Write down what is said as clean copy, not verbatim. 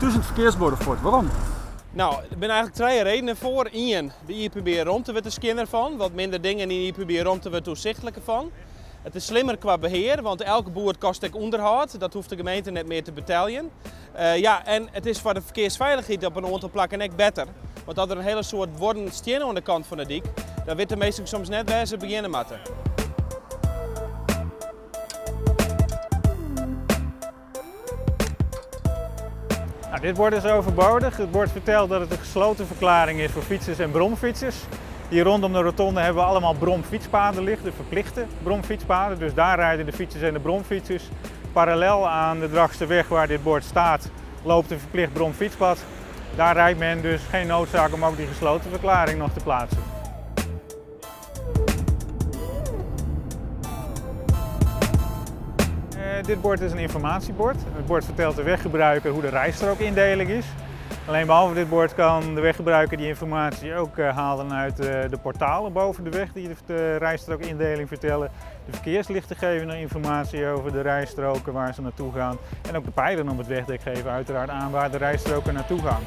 1000 verkeersborden fort. Waarom? Nou, er zijn eigenlijk twee redenen voor. Eén, de IPB-ruimte wordt er skinner van. Wat minder dingen in de IPB-ruimte wordt toezichtelijker van. Het is slimmer qua beheer, want elke boer kost ook onderhoud. Dat hoeft de gemeente net meer te betalen. Ja, en het is voor de verkeersveiligheid op een aantal plekken ook beter. Want dat er een hele soort borden stenen aan de kant van de dik, dan weet de meesten soms net waar ze beginnen moeten. Nou, dit bord is overbodig. Het bord vertelt dat het een gesloten verklaring is voor fietsers en bromfietsers. Hier rondom de rotonde hebben we allemaal bromfietspaden liggen, de verplichte bromfietspaden. Dus daar rijden de fietsers en de bromfietsers. Parallel aan de Dragsterweg waar dit bord staat, loopt een verplicht bromfietspad. Daar rijdt men dus geen noodzaak om ook die gesloten verklaring nog te plaatsen. Dit bord is een informatiebord. Het bord vertelt de weggebruiker hoe de rijstrookindeling is. Alleen behalve dit bord kan de weggebruiker die informatie ook halen uit de portalen boven de weg die de rijstrookindeling vertellen. De verkeerslichten geven informatie over de rijstroken waar ze naartoe gaan. En ook de pijlen op het wegdek geven uiteraard aan waar de rijstroken naartoe gaan.